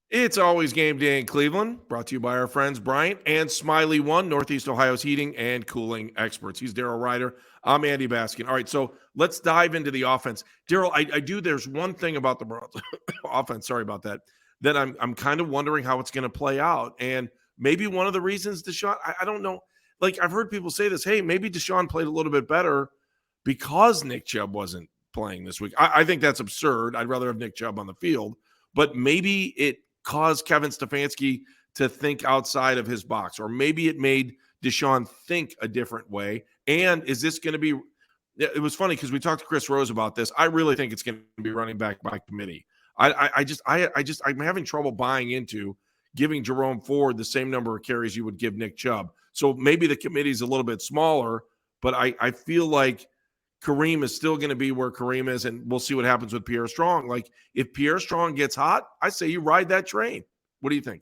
It's always game day in Cleveland, brought to you by our friends Bryant and Smiley One, Northeast Ohio's heating and cooling experts. He's Daryl Ryder. I'm Andy Baskin. All right, so let's dive into the offense. Daryl, there's one thing about the Browns offense, sorry about that I'm kind of wondering how it's going to play out. And maybe one of the reasons Deshaun, I don't know, like I've heard people say this, hey, maybe Deshaun played a little bit better because Nick Chubb wasn't playing this week. I think that's absurd. I'd rather have Nick Chubb on the field, but maybe it caused Kevin Stefanski to think outside of his box, or maybe it made Deshaun think a different way. And is this going to be it was funny because we talked to Chris Rose about this. I really think it's going to be running back by committee. I'm having trouble buying into giving Jerome Ford the same number of carries you would give Nick Chubb. So maybe the committee is a little bit smaller, but I feel like Kareem is still going to be where Kareem is, and we'll see what happens with Pierre Strong. Like, if Pierre Strong gets hot, I say you ride that train. What do you think?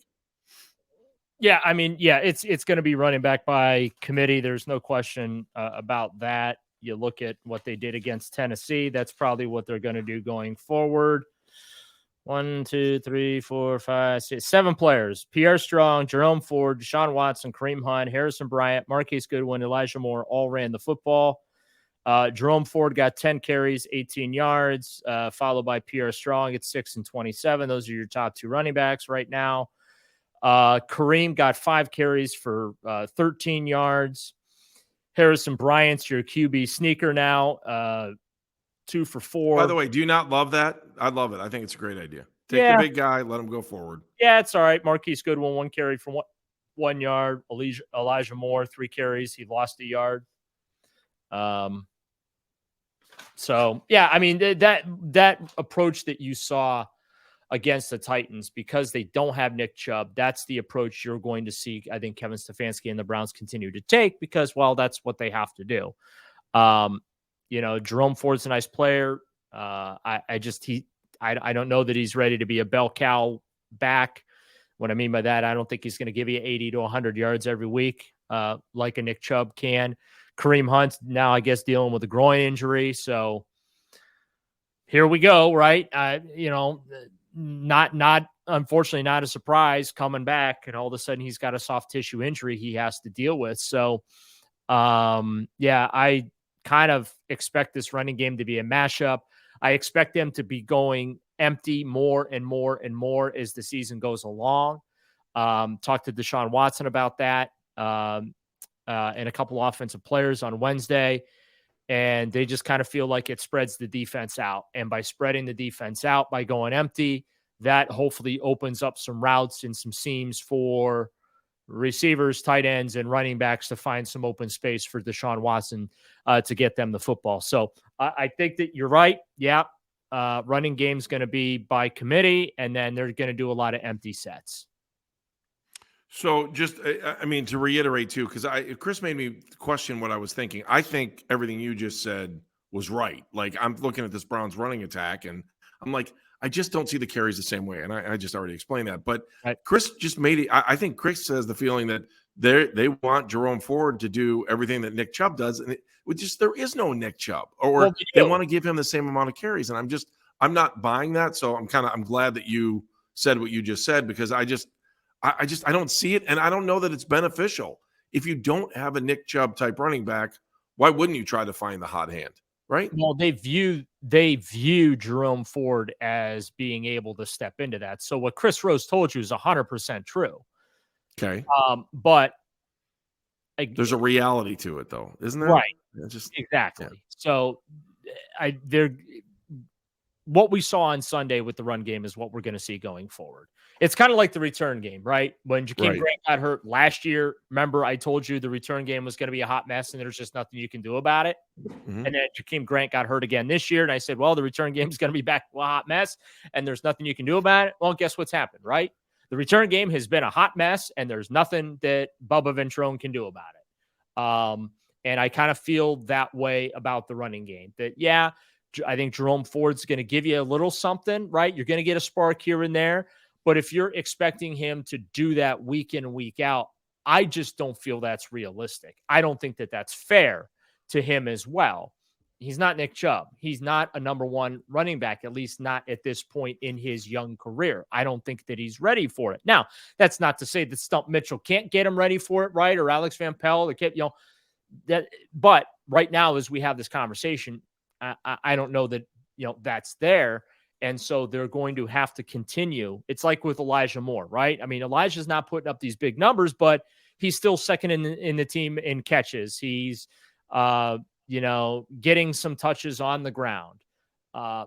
Yeah, I mean, yeah, it's going to be running back by committee. There's no question about that. You look at what they did against Tennessee. That's probably what they're going to do going forward. 1, 2, 3, 4, 5, 6, 7 players. Pierre Strong, Jerome Ford, Deshaun Watson, Kareem Hunt, Harrison Bryant, Marquise Goodwin, Elijah Moore all ran the football. Jerome Ford got 10 carries, 18 yards, followed by Pierre Strong at 6 and 27. Those are your top two running backs right now. Kareem got 5 carries for 13 yards. Harrison Bryant's your QB sneaker now, 2 for 4. By the way, do you not love that? I love it. I think it's a great idea. Take the big guy, let him go forward. Yeah, it's all right. Marquise Goodwin, 1 carry for 1 yard. Elijah Moore, 3 carries. He lost a yard. So, yeah, I mean, that approach that you saw against the Titans, because they don't have Nick Chubb, that's the approach you're going to see, I think, Kevin Stefanski and the Browns continue to take because, well, that's what they have to do. Jerome Ford's a nice player. I don't know that he's ready to be a bell cow back. What I mean by that, I don't think he's going to give you 80 to 100 yards every week like a Nick Chubb can. Kareem Hunt now, I guess, dealing with a groin injury. So here we go, right? Not unfortunately not a surprise coming back, and all of a sudden he's got a soft tissue injury he has to deal with. So, I kind of expect this running game to be a mashup. I expect them to be going empty more and more and more as the season goes along. Talked to Deshaun Watson about that. And a couple of offensive players on Wednesday, and they just kind of feel like it spreads the defense out. And by spreading the defense out, by going empty, that hopefully opens up some routes and some seams for receivers, tight ends, and running backs to find some open space for Deshaun Watson to get them the football. So I think that you're right. Yeah. Running game's going to be by committee, and then they're going to do a lot of empty sets. So just, I mean, to reiterate too, because Chris made me question what I was thinking. I think everything you just said was right. Like, I'm looking at this Browns running attack, and I'm like, I just don't see the carries the same way. And I just already explained that. But Chris just made it. I think Chris has the feeling that they want Jerome Ford to do everything that Nick Chubb does. And there is no Nick Chubb, or they want to give him the same amount of carries. And I'm not buying that. So I'm glad that you said what you just said, because I don't see it, and I don't know that it's beneficial. If you don't have a Nick Chubb type running back, why wouldn't you try to find the hot hand, right? Well, they view Jerome Ford as being able to step into that. So what Chris Rose told you is 100% true. Okay. But there's a reality to it, though, isn't there? Right. Exactly. Yeah. So what we saw on Sunday with the run game is what we're going to see going forward. It's kind of like the return game, right? When Jakeem Grant got hurt last year, remember I told you the return game was going to be a hot mess and there's just nothing you can do about it. Mm-hmm. And then Jakeem Grant got hurt again this year, and I said, well, the return game is going to be back to a hot mess and there's nothing you can do about it. Well, guess what's happened, right? The return game has been a hot mess and there's nothing that Bubba Ventrone can do about it. And I kind of feel that way about the running game, that, yeah, I think Jerome Ford's going to give you a little something, right? You're going to get a spark here and there. But if you're expecting him to do that week in and week out, I just don't feel that's realistic. I don't think that that's fair to him as well. He's not Nick Chubb. He's not a number one running back, at least not at this point in his young career. I don't think that he's ready for it. Now, that's not to say that Stump Mitchell can't get him ready for it, right? Or Alex Van Pelt, or can't, that. But right now, as we have this conversation, I don't know that that's there. And so they're going to have to continue. It's like with Elijah Moore, right? I mean, Elijah's not putting up these big numbers, but he's still second in the team in catches. He's getting some touches on the ground.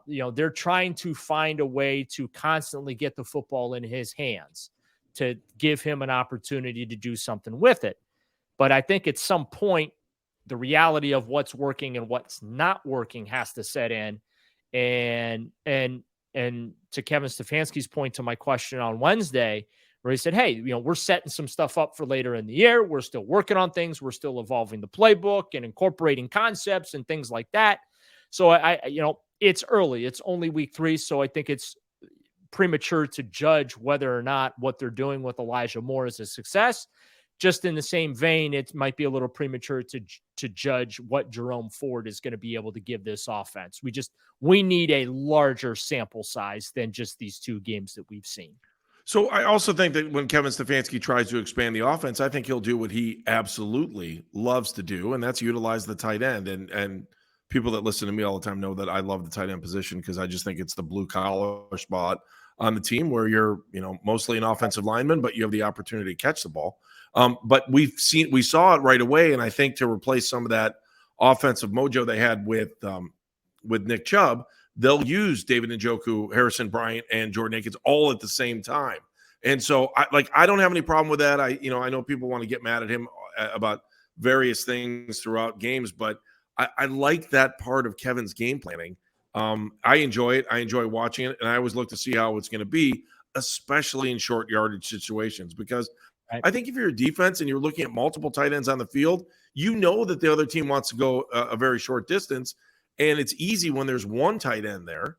They're trying to find a way to constantly get the football in his hands to give him an opportunity to do something with it. But I think at some point, the reality of what's working and what's not working has to set in. And to Kevin Stefanski's point to my question on Wednesday, where he said, hey, we're setting some stuff up for later in the year. We're still working on things. We're still evolving the playbook and incorporating concepts and things like that. So it's early. It's only week 3. So I think it's premature to judge whether or not what they're doing with Elijah Moore is a success. Just in the same vein, it might be a little premature to judge what Jerome Ford is going to be able to give this offense. We need a larger sample size than just these 2 games that we've seen. So I also think that when Kevin Stefanski tries to expand the offense, I think he'll do what he absolutely loves to do, and that's utilize the tight end. And people that listen to me all the time know that I love the tight end position because I just think it's the blue collar spot on the team where you're, mostly an offensive lineman, but you have the opportunity to catch the ball. But we saw it right away, and I think to replace some of that offensive mojo they had with Nick Chubb, they'll use David Njoku, Harrison Bryant, and Jordan Akins all at the same time. And so I don't have any problem with that. I know people want to get mad at him about various things throughout games, but I like that part of Kevin's game planning. I enjoy it. I enjoy watching it, and I always look to see how it's going to be, especially in short yardage situations, because I think if you're a defense and you're looking at multiple tight ends on the field, that the other team wants to go a very short distance. And it's easy when there's one tight end there,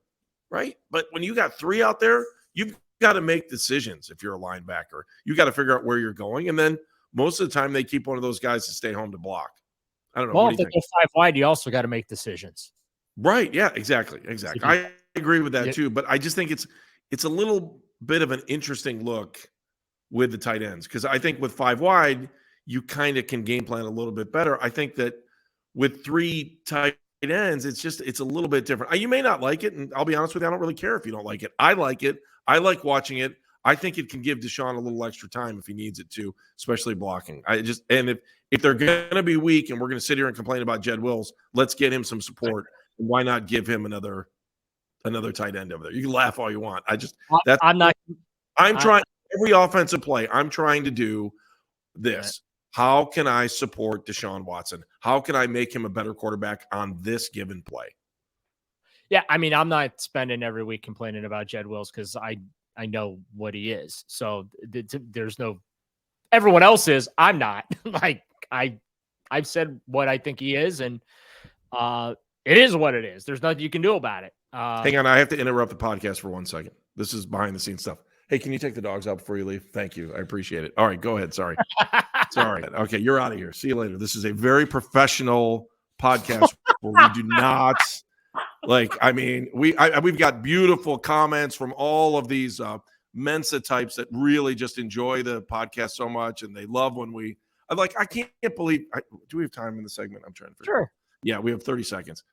right? But when you got 3 out there, you've got to make decisions if you're a linebacker. You got to figure out where you're going. And then most of the time they keep one of those guys to stay home to block. I don't know. Well, if they go 5 wide, you also got to make decisions. Right. Yeah, exactly. I agree with that too. But I just think it's a little bit of an interesting look with the tight ends, because I think with 5 wide, you kind of can game plan a little bit better. I think that with 3 tight ends, it's a little bit different. You may not like it, and I'll be honest with you, I don't really care if you don't like it. I like it. I like watching it. I think it can give Deshaun a little extra time if he needs it to, especially blocking. And if they're going to be weak and we're going to sit here and complain about Jed Wills, let's get him some support. Why not give him another tight end over there? You can laugh all you want. I'm trying every offensive play. I'm trying to do this. How can I support Deshaun Watson? How can I make him a better quarterback on this given play? Yeah, I mean, I'm not spending every week complaining about Jed Wills because I know what he is. So there's no – everyone else is. I'm not. I've said what I think he is, and it is what it is. There's nothing you can do about it. Hang on. I have to interrupt the podcast for 1 second. This is behind-the-scenes stuff. Hey, can you take the dogs out before you leave? Thank you. I appreciate it. All right, go ahead. Sorry. Okay, you're out of here. See you later. This is a very professional podcast where we do not we've got beautiful comments from all of these Mensa types that really just enjoy the podcast so much, and they love when I can't believe. Do we have time in the segment? I'm trying to figure. Sure. Yeah, we have 30 seconds.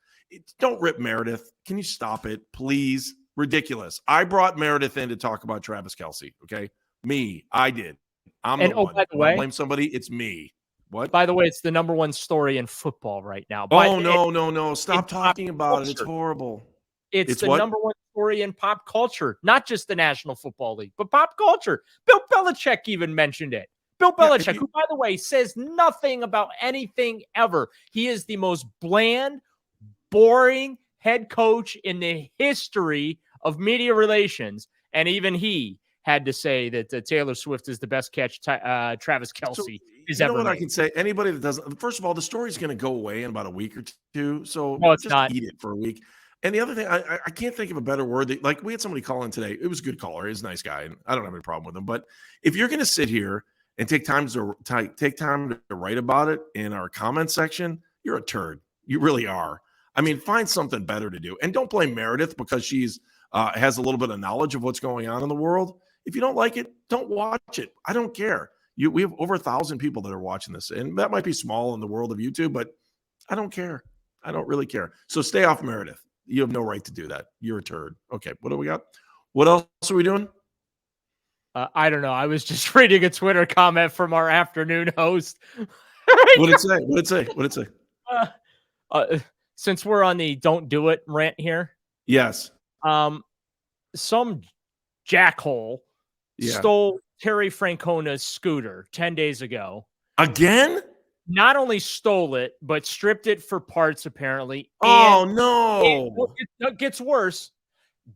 Don't rip Meredith. Can you stop it, please? Ridiculous. I brought Meredith in to talk about Travis Kelce. Okay, I did. I'm the one. By the way, blame somebody. It's me. What? By the way, it's the number 1 story in football right now. No! Stop talking about it. It's horrible. It's the number 1 story in pop culture, not just the National Football League, but pop culture. Bill Belichick even mentioned it. Bill Belichick, who, by the way, says nothing about anything ever. He is the most bland, boring head coach in the history of media relations, and even he had to say that Taylor Swift is the best catch Travis Kelce is ever made. I can say? Anybody that doesn't – first of all, the story's going to go away in about a week or 2, so it's not. Eat it for a week. And the other thing, I can't think of a better word. We had somebody call in today. It was a good caller. He's a nice guy, and I don't have any problem with him. But if you're going to sit here and take time to write about it in our comment section, you're a turd. You really are. I mean, find something better to do. And don't blame Meredith because she's has a little bit of knowledge of what's going on in the world. If you don't like it, don't watch it. I don't care. We have over 1,000 people that are watching this, and that might be small in the world of YouTube, but I don't care. I don't really care. So stay off Meredith. You have no right to do that. You're a turd. Okay, what do we got? What else are we doing? I don't know. I was just reading a Twitter comment from our afternoon host. What did it say? What did it say? What did it say? Since we're on the don't do it rant here. Yes. Some jackhole stole Terry Francona's scooter 10 days ago. Again? Not only stole it, but stripped it for parts, apparently. Oh, no. It gets worse.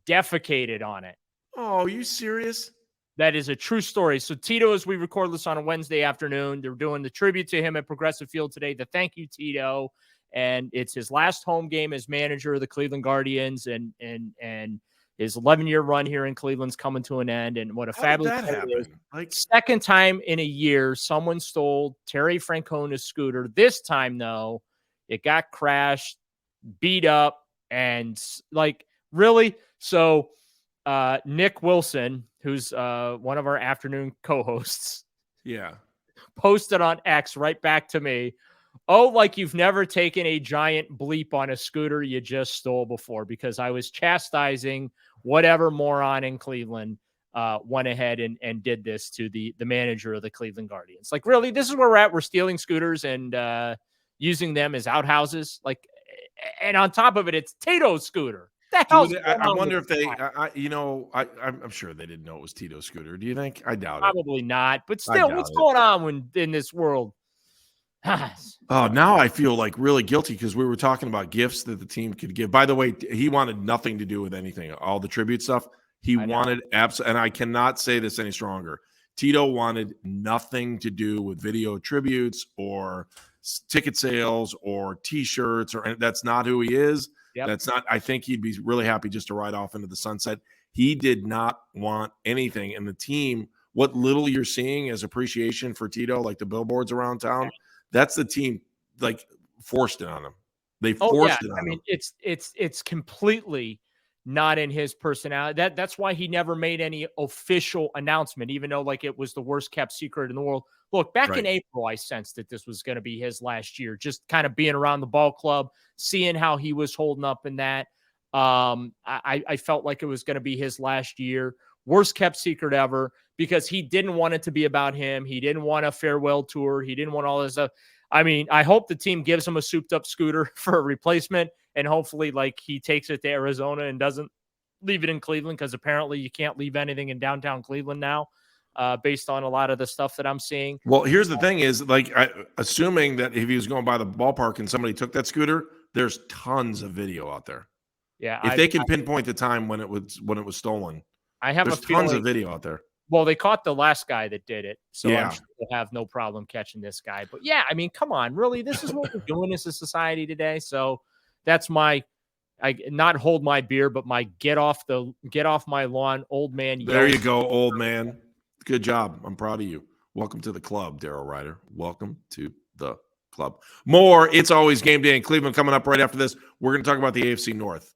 Defecated on it. Oh, are you serious? That is a true story. So Tito, as we record this on a Wednesday afternoon, they're doing the tribute to him at Progressive Field today. The thank you, Tito. And it's his last home game as manager of the Cleveland Guardians, and his 11-year run here in Cleveland's coming to an end. And what a fabulous happen. Second time in a year, someone stole Terry Francona's scooter. This time, though, it got crashed, beat up, and really. So Nick Wilson, who's one of our afternoon co-hosts, posted on X right back to me. Oh, like you've never taken a giant bleep on a scooter you just stole before, because I was chastising whatever moron in Cleveland went ahead and did this to the manager of the Cleveland Guardians. Like, really, this is where we're at. We're stealing scooters and using them as outhouses. And on top of it, it's Tito's scooter. I wonder if they, I'm sure they didn't know it was Tito's scooter. Do you think? I doubt it. Probably not. But still, what's going on in this world? Oh, now I feel like really guilty because we were talking about gifts that the team could give. By the way, he wanted nothing to do with anything. All the tribute stuff. He wanted and I cannot say this any stronger. Tito wanted nothing to do with video tributes or ticket sales or T-shirts, or that's not who he is. Yep. That's not. I think he'd be really happy just to ride off into the sunset. He did not want anything, and the team. What little you're seeing as appreciation for Tito, like the billboards around town, that's the team forced it on him. They forced it on him. I mean, it's completely not in his personality. That's why he never made any official announcement, even though it was the worst kept secret in the world. Look, back in April, I sensed that this was going to be his last year, just kind of being around the ball club, seeing how he was holding up in that. I felt like it was going to be his last year. Worst kept secret ever, because he didn't want it to be about him. He didn't want a farewell tour. He didn't want all this stuff. I mean, I hope the team gives him a souped up scooter for a replacement, and hopefully he takes it to Arizona and doesn't leave it in Cleveland, because apparently you can't leave anything in downtown Cleveland now, based on a lot of the stuff that I'm seeing. Well, here's the thing is, assuming that if he was going by the ballpark and somebody took that scooter, there's tons of video out there. Yeah. If they can pinpoint the time when it was stolen. There's tons of video out there. Well, they caught the last guy that did it, so I'm sure they'll have no problem catching this guy. But yeah, I mean, come on, really, this is what we're doing as a society today. So that's not hold my beer, but my get off my lawn, old man. There you go, old man. Good job. I'm proud of you. Welcome to the club, Daryl Ryder. Welcome to the club. More. It's always game day in Cleveland coming up right after this. We're going to talk about the AFC North.